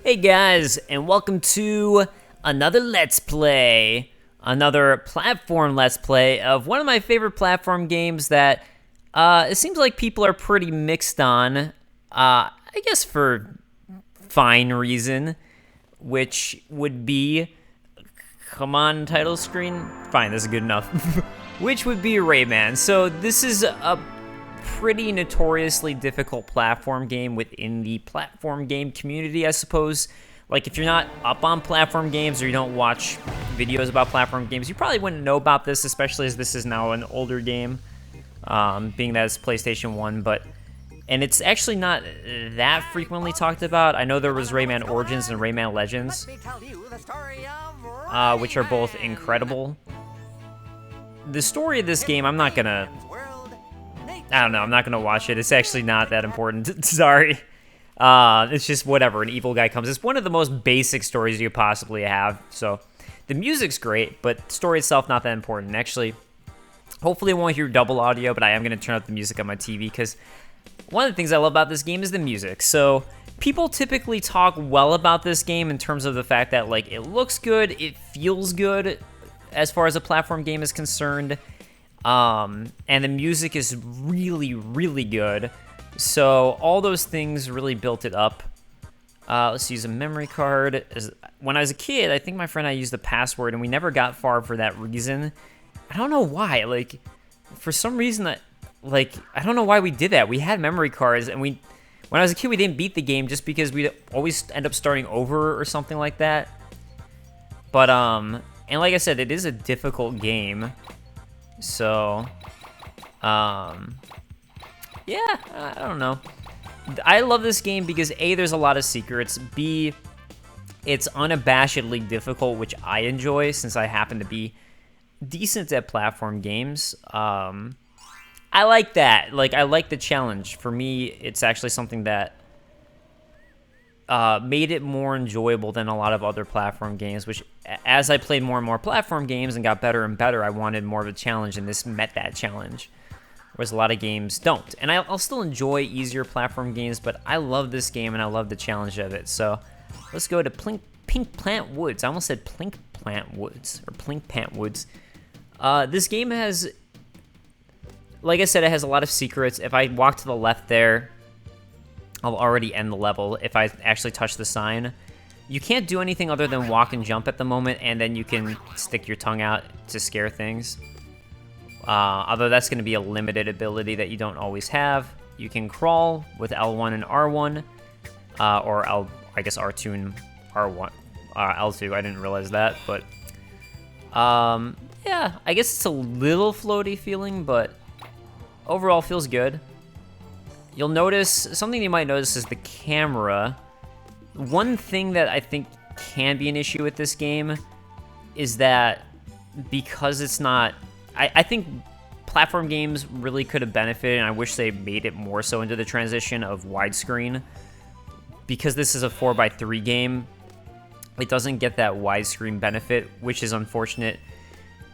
Hey guys, and welcome to another Let's Play. Another platform Let's Play of one of my favorite platform games that it seems like people are pretty mixed on. I guess for fine reason, which would be... Come on, title screen? Fine, this is good enough. Which would be Rayman. So this is a pretty notoriously difficult platform game within the platform game community, I suppose. Like, if you're not up on platform games or you don't watch videos about platform games, you probably wouldn't know about this, especially as this is now an older game, being that it's PlayStation 1, and it's actually not that frequently talked about. I know there was Rayman Origins and Rayman Legends, which are both incredible. The story of this game, I'm not gonna watch it. It's actually not that important. Sorry. It's just whatever. An evil guy comes. It's one of the most basic stories you could possibly have. So the music's great, but the story itself not that important. Actually, hopefully I won't hear double audio, but I am going to turn up the music on my TV because one of the things I love about this game is the music. So people typically talk well about this game in terms of the fact that, like, it looks good, it feels good as far as a platform game is concerned. And the music is really, really good. So all those things really built it up. Let's use a memory card. When I was a kid, I think my friend and I used the password, and we never got far for that reason. I don't know why. Like, for some reason, I don't know why we did that. We had memory cards, and when I was a kid, we didn't beat the game just because we'd always end up starting over or something like that. But, and like I said, it is a difficult game. So, yeah, I don't know. I love this game because A, there's a lot of secrets. B, it's unabashedly difficult, which I enjoy since I happen to be decent at platform games. I like that. Like, I like the challenge. For me, it's actually something that made it more enjoyable than a lot of other platform games, which as I played more and more platform games and got better and better, I wanted more of a challenge, and this met that challenge, whereas a lot of games don't. And I'll still enjoy easier platform games, but I love this game, and I love the challenge of it. So let's go to Pink Plant Woods. I almost said Plink Plant Woods, or Plink Pant Woods. This game has, like I said, it has a lot of secrets. If I walk to the left there, I'll already end the level if I actually touch the sign. You can't do anything other than walk and jump at the moment, and then you can stick your tongue out to scare things. Although that's going to be a limited ability that you don't always have. You can crawl with L1 and R1, or I guess R2 and R1, L2. I didn't realize that, but yeah, I guess it's a little floaty feeling, but overall feels good. You'll notice, something you might notice is the camera. One thing that I think can be an issue with this game is that because it's not... I think platform games really could have benefited, and I wish they made it more so into the transition of widescreen. Because this is a 4x3 game, it doesn't get that widescreen benefit, which is unfortunate.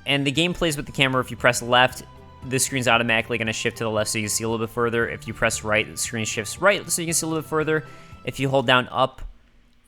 And the game plays with the camera. If you press left, the screen's automatically going to shift to the left so you can see a little bit further. If you press right, the screen shifts right so you can see a little bit further. If you hold down up,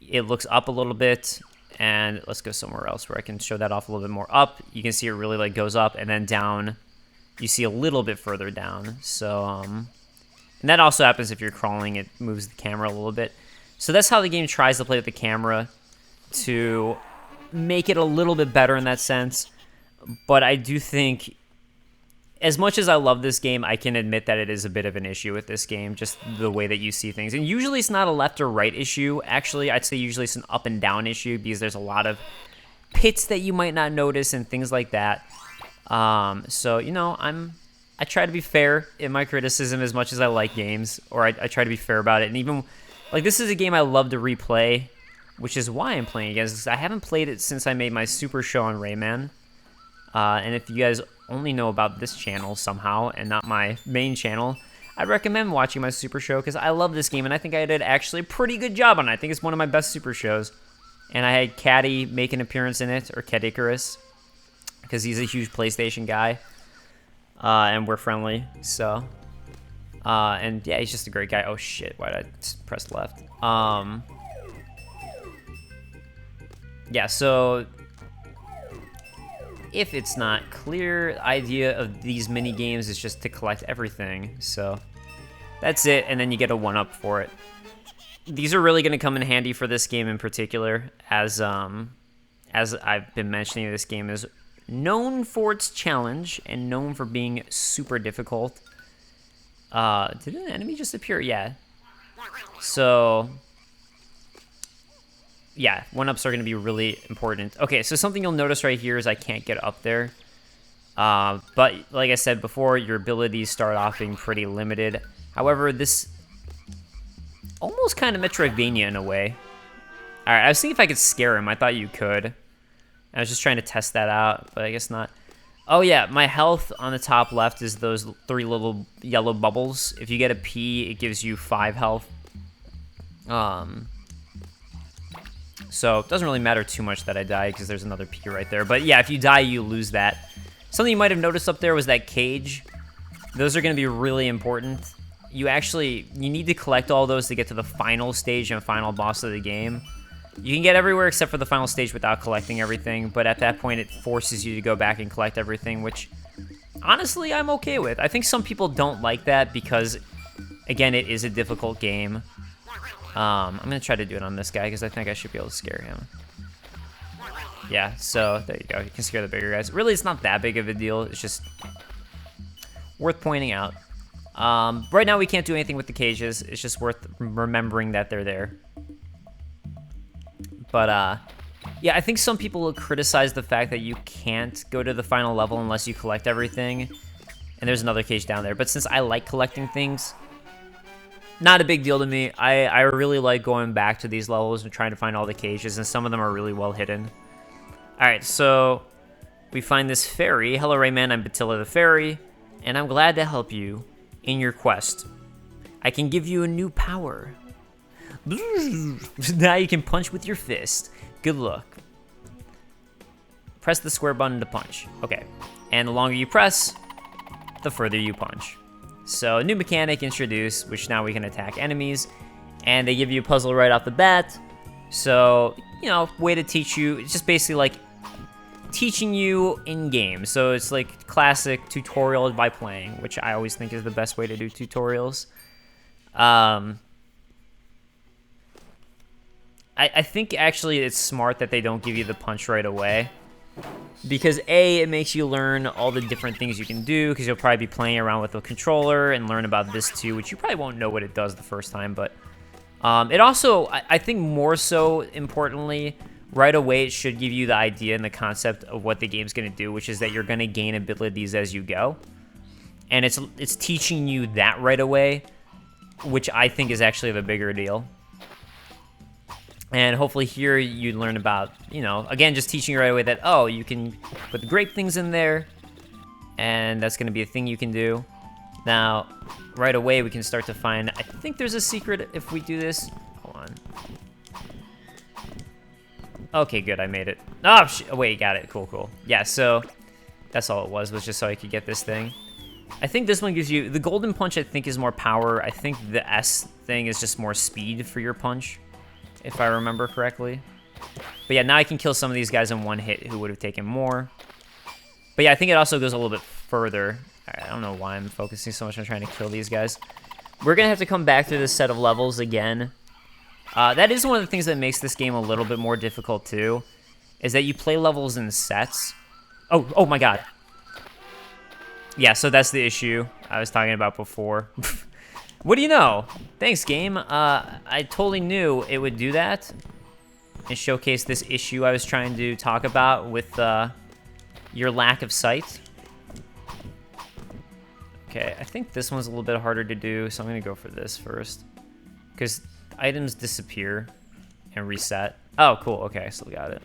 it looks up a little bit. And let's go somewhere else where I can show that off a little bit more. Up, you can see it really like goes up, and then down, you see a little bit further down. So, and that also happens if you're crawling, it moves the camera a little bit. So that's how the game tries to play with the camera to make it a little bit better in that sense. But I do think, as much as I love this game, I can admit that it is a bit of an issue with this game, just the way that you see things. And usually it's not a left or right issue. Actually, I'd say usually it's an up and down issue because there's a lot of pits that you might not notice and things like that. So, you know, I try to be fair in my criticism as much as I like games, or I try to be fair about it. And even, like, this is a game I love to replay, which is why I'm playing again. I haven't played it since I made my super show on Rayman. And if you guys only know about this channel somehow and not my main channel, I'd recommend watching my super show because I love this game, and I think I did actually a pretty good job on it. I think it's one of my best super shows. And I had Caddy make an appearance in it, or Cat Icarus, because he's a huge PlayStation guy, and we're friendly, so. And yeah, he's just a great guy. Oh shit, why did I press left? yeah, so if it's not clear, idea of these mini games is just to collect everything. So that's it, and then you get a 1-up for it. These are really going to come in handy for this game in particular, as I've been mentioning, this game is known for its challenge and known for being super difficult. Did an enemy just appear? Yeah. So yeah, 1-ups are going to be really important. Okay, so something you'll notice right here is I can't get up there. But like I said before, your abilities start off being pretty limited. However, this almost kind of Metroidvania in a way. All right, I was thinking if I could scare him. I thought you could. I was just trying to test that out, but I guess not. Oh yeah, my health on the top left is those 3 little yellow bubbles. If you get a P, it gives you 5 health. So it doesn't really matter too much that I die because there's another P right there. But yeah, if you die, you lose that. Something you might have noticed up there was that cage. Those are going to be really important. You need to collect all those to get to the final stage and final boss of the game. You can get everywhere except for the final stage without collecting everything, but at that point it forces you to go back and collect everything, which honestly I'm okay with. I think some people don't like that because, again, it is a difficult game. I'm going to try to do it on this guy because I think I should be able to scare him. Yeah, so there you go. You can scare the bigger guys. Really, it's not that big of a deal. It's just worth pointing out. Right now we can't do anything with the cages. It's just worth remembering that they're there. But, yeah, I think some people will criticize the fact that you can't go to the final level unless you collect everything. And there's another cage down there. But since I like collecting things, not a big deal to me. I really like going back to these levels and trying to find all the cages, and some of them are really well hidden. Alright, so we find this fairy. Hello, Rayman, I'm Batilla the Fairy, and I'm glad to help you in your quest. I can give you a new power. Now you can punch with your fist. Good luck. Press the square button to punch. Okay, and the longer you press, the further you punch. So, a new mechanic introduced, which now we can attack enemies, and they give you a puzzle right off the bat. So, you know, way to teach you. It's just basically like teaching you in-game. So it's like classic tutorial by playing, which I always think is the best way to do tutorials. I think actually it's smart that they don't give you the punch right away. Because A, it makes you learn all the different things you can do, because you'll probably be playing around with the controller and learn about this too, which you probably won't know what it does the first time, but it also, I think more so importantly, right away it should give you the idea and the concept of what the game's going to do, which is that you're going to gain abilities as you go. And it's teaching you that right away, which I think is actually the bigger deal. And hopefully here you learn about, you know, again, just teaching you right away that, oh, you can put the grape things in there, and that's going to be a thing you can do. Now, right away we can start to find, I think there's a secret if we do this. Hold on. Okay, good, I made it. Oh, wait, got it. Cool, cool. Yeah, so that's all it was just so I could get this thing. I think this one gives you, the golden punch I think is more power. I think the S thing is just more speed for your punch, if I remember correctly. But yeah, now I can kill some of these guys in one hit who would have taken more. But yeah, I think it also goes a little bit further. I don't know why I'm focusing so much on trying to kill these guys. We're going to have to come back through this set of levels again. That is one of the things that makes this game a little bit more difficult too, is that you play levels in sets. Oh my god. Yeah, so that's the issue I was talking about before. What do you know? Thanks, game. I totally knew it would do that and showcase this issue I was trying to talk about with your lack of sight. Okay, I think this one's a little bit harder to do, so I'm going to go for this first. Because items disappear and reset. Oh, cool. Okay, I still got it.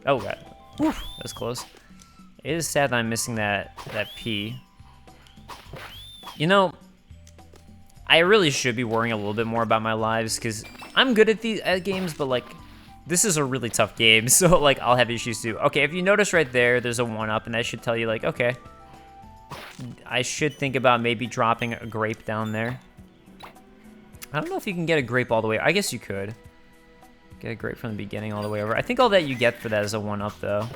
Oh, god. Whew, that was close. It is sad that I'm missing that P. You know, I really should be worrying a little bit more about my lives, because I'm good at games, but, like, this is a really tough game, so, like, I'll have issues too. Okay, if you notice right there, there's a 1-up, and that should tell you, like, okay, I should think about maybe dropping a grape down there. I don't know if you can get a grape all the way. I guess you could. Get a grape from the beginning all the way over. I think all that you get for that is a 1-up, though.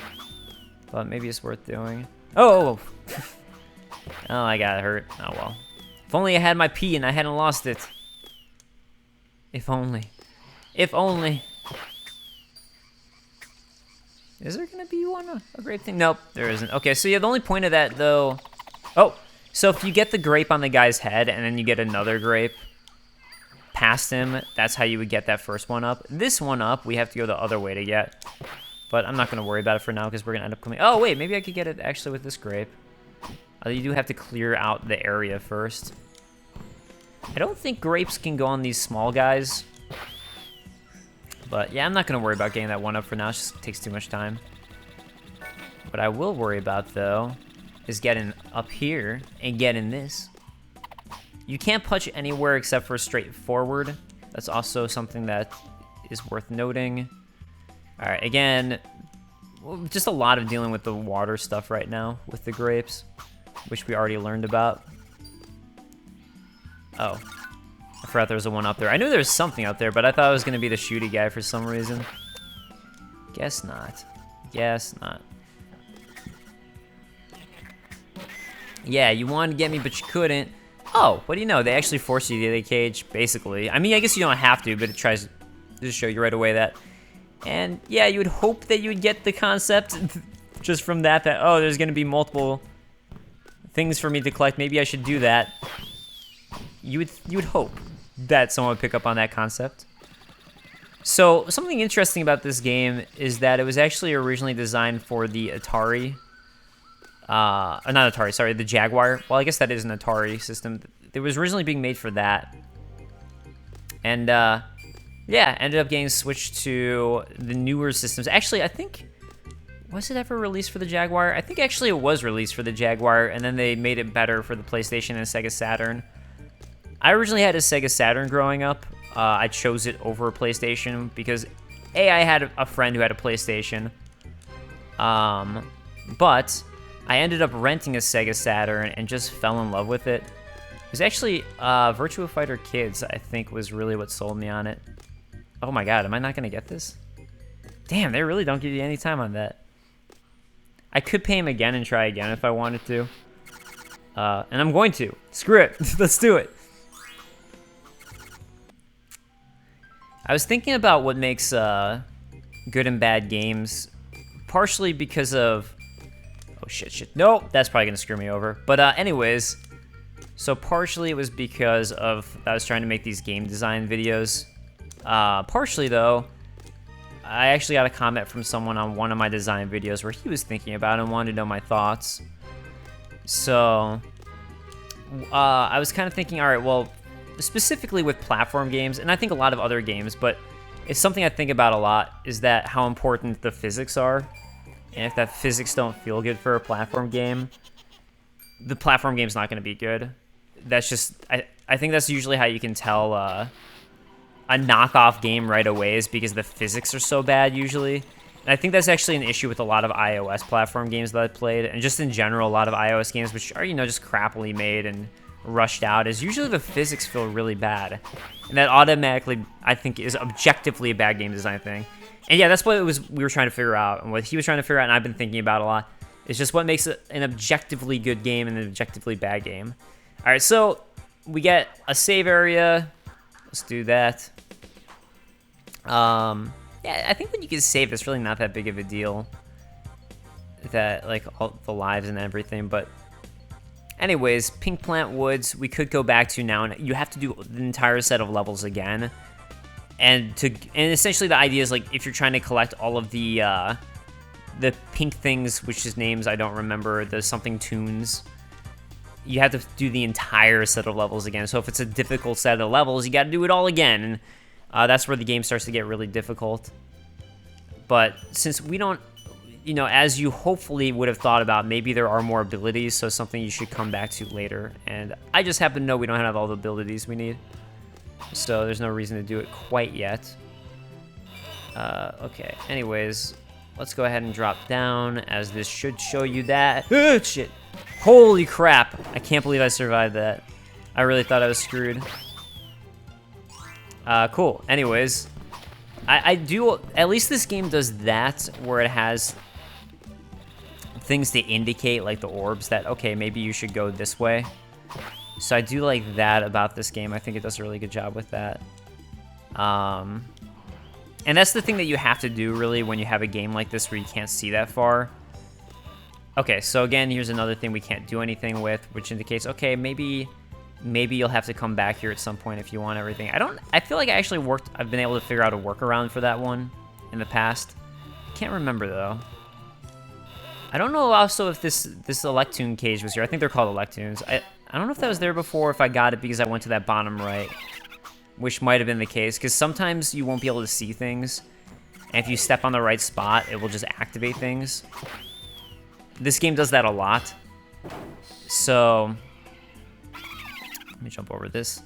But maybe it's worth doing. Oh! Oh, I got hurt. Oh, well. If only I had my P and I hadn't lost it. If only. If only. Is there going to be a grape thing? Nope, there isn't. Okay, so yeah, the only point of that, though... Oh, so if you get the grape on the guy's head and then you get another grape past him, that's how you would get that first 1-up. This 1-up, we have to go the other way to get. But I'm not going to worry about it for now because we're going to end up coming... Oh, wait, maybe I could get it actually with this grape. You do have to clear out the area first. I don't think grapes can go on these small guys. But yeah, I'm not going to worry about getting that 1-up for now. It just takes too much time. What I will worry about, though, is getting up here and getting this. You can't punch anywhere except for straight forward. That's also something that is worth noting. All right, again, just a lot of dealing with the water stuff right now with the grapes, which we already learned about. Oh, I forgot there was a 1-up there. I knew there was something out there, but I thought it was going to be the shooty guy for some reason. Guess not. Guess not. Yeah, you wanted to get me, but you couldn't. Oh, what do you know? They actually force you to the cage, basically. I mean, I guess you don't have to, but it tries to show you right away that. And yeah, you would hope that you would get the concept just from that, oh, there's going to be multiple things for me to collect. Maybe I should do that. You would hope that someone would pick up on that concept. So something interesting about this game is that it was actually originally designed for the Atari. Not Atari, sorry, the Jaguar. Well, I guess that is an Atari system. It was originally being made for that. And yeah, ended up getting switched to the newer systems. Actually, I think, was it ever released for the Jaguar? I think actually it was released for the Jaguar, and then they made it better for the PlayStation and Sega Saturn. I originally had a Sega Saturn growing up. I chose it over a PlayStation because, A, I had a friend who had a PlayStation. But I ended up renting a Sega Saturn and just fell in love with it. It was actually Virtua Fighter Kids, I think, was really what sold me on it. Oh my god, am I not going to get this? Damn, they really don't give you any time on that. I could pay him again and try again if I wanted to. And I'm going to. Screw it. Let's do it. I was thinking about what makes good and bad games, partially because of... Oh, shit. Nope, that's probably going to screw me over. But anyways, so partially it was because of I was trying to make these game design videos. Partially, though, I actually got a comment from someone on one of my design videos where he was thinking about it and wanted to know my thoughts. So I was kind of thinking, all right, well, specifically with platform games, and I think a lot of other games, but it's something I think about a lot, is that how important the physics are. And if that physics don't feel good for a platform game, the platform game's not going to be good. That's just, I think that's usually how you can tell a knockoff game right away, is because the physics are so bad usually. And I think that's actually an issue with a lot of iOS platform games that I've played, and just in general, a lot of iOS games, which are, just crappily made and rushed out, is usually the physics feel really bad. And that automatically, I think, is objectively a bad game design thing. And yeah, that's what we were trying to figure out, and what he was trying to figure out, and I've been thinking about a lot, is just what makes it an objectively good game and an objectively bad game. All right, so we get a save area. Let's do that. Yeah, I think when you can save, it's really not that big of a deal. That, like, all the lives and everything, but anyways, Pink Plant Woods, we could go back to now, and you have to do the entire set of levels again. And essentially the idea is, like, if you're trying to collect all of the pink things, which is names I don't remember, the something tunes, you have to do the entire set of levels again. So if it's a difficult set of levels, you got to do it all again. And that's where the game starts to get really difficult. But since we don't, as you hopefully would have thought about, maybe there are more abilities, so something you should come back to later. And I just happen to know we don't have all the abilities we need. So there's no reason to do it quite yet. Okay, anyways, let's go ahead and drop down, as this should show you that. Oh, shit. Holy crap. I can't believe I survived that. I really thought I was screwed. Cool. Anyways, I do, at least this game does that, where it has things to indicate, like the orbs, that, okay, maybe you should go this way. So I do like that about this game. I think it does a really good job with that. And that's the thing that you have to do, really, when you have a game like this where you can't see that far. Okay, so again, here's another thing we can't do anything with, which indicates, okay, maybe you'll have to come back here at some point if you want everything. I feel like I've been able to figure out a workaround for that one in the past. Can't remember, though. I don't know also if this Electune cage was here. I think they're called Electunes. I don't know if that was there before, if I got it because I went to that bottom right, which might have been the case, because sometimes you won't be able to see things, and if you step on the right spot, it will just activate things. This game does that a lot. So, let me jump over this.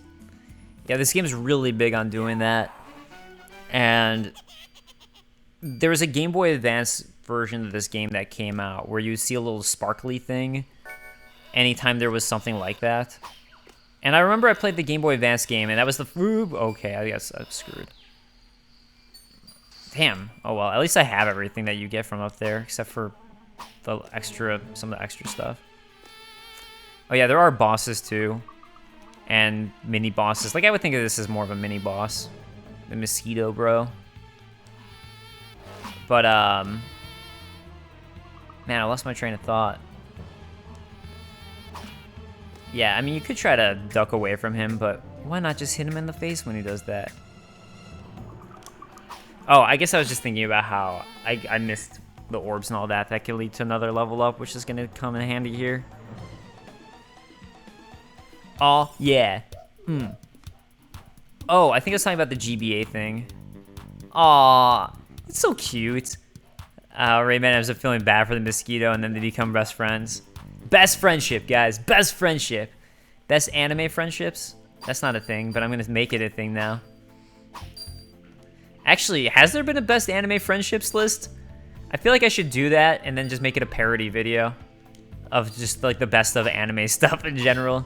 Yeah, this game's really big on doing that. And there was a Game Boy Advance version of this game that came out where you see a little sparkly thing anytime there was something like that. And I remember I played the Game Boy Advance game, and that was the... Okay, I guess I'm screwed. Damn. Oh, well, at least I have everything that you get from up there, except for some of the extra stuff. Oh yeah, there are bosses too, and mini bosses. Like, I would think of this as more of a mini boss, the mosquito bro. But man, I lost my train of thought. Yeah, I mean, you could try to duck away from him, but why not just hit him in the face when he does that? Oh, I guess I was just thinking about how I missed the orbs and all that. That could lead to another level up, which is going to come in handy here. Oh, yeah. Oh, I think I was talking about the GBA thing. Aw, it's so cute. Rayman ends up feeling bad for the mosquito, and then they become best friends. Best friendship, guys. Best friendship. Best anime friendships? That's not a thing, but I'm going to make it a thing now. Actually, has there been a best anime friendships list? I feel like I should do that and then just make it a parody video of just like the best of anime stuff in general.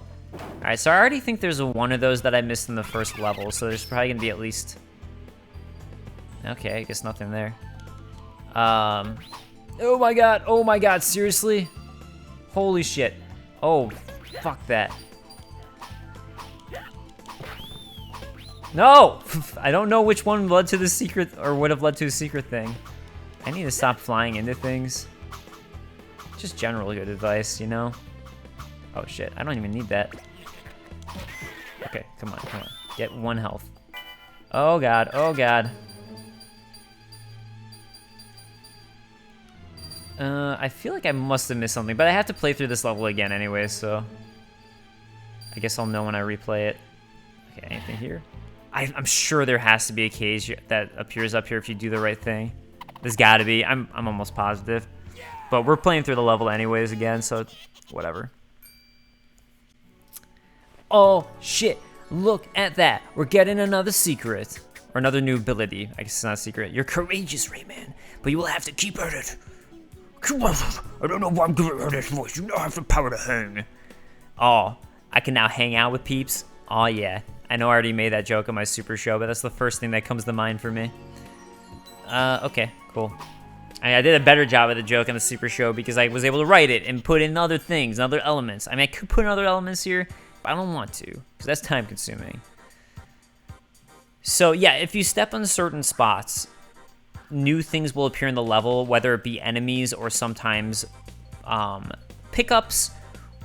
Alright, so I already think there's one of those that I missed in the first level, so there's probably gonna be at least... Okay, I guess nothing there. Oh my god, seriously? Holy shit. Oh, fuck that. No! I don't know which one led to the secret, or would have led to a secret thing. I need to stop flying into things. Just general good advice, you know? Oh shit, I don't even need that. Okay, come on. Get 1 health. Oh god, oh god. I feel like I must have missed something, but I have to play through this level again anyway, so... I guess I'll know when I replay it. Okay, anything here? I'm sure there has to be a cage that appears up here if you do the right thing. There's gotta be. I'm almost positive. But we're playing through the level anyways again, so whatever. Oh, shit. Look at that. We're getting another secret. Or another new ability. I guess it's not a secret. You're courageous, Rayman, but you will have to keep at it. Come on. I don't know why I'm giving her this voice. You know I have the power to hang. Oh, I can now hang out with peeps. Oh, yeah. I know I already made that joke on my Super Show, but that's the first thing that comes to mind for me. Okay, cool. I did a better job of the joke on the Super Show because I was able to write it and put in other things, other elements. I mean, I could put in other elements here, but I don't want to because that's time consuming. So yeah, if you step on certain spots, new things will appear in the level, whether it be enemies or sometimes pickups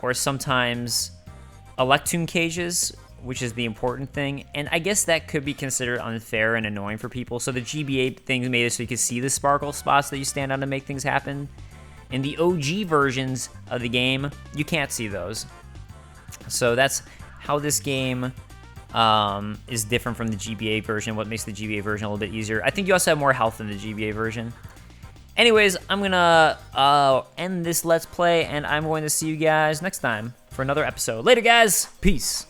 or sometimes Electune cages, which is the important thing. And I guess that could be considered unfair and annoying for people. So the GBA thing made it so you could see the sparkle spots that you stand on to make things happen. In the OG versions of the game, you can't see those. So that's how this game is different from the GBA version, what makes the GBA version a little bit easier. I think you also have more health in the GBA version. Anyways, I'm gonna end this Let's Play, and I'm going to see you guys next time for another episode. Later, guys! Peace!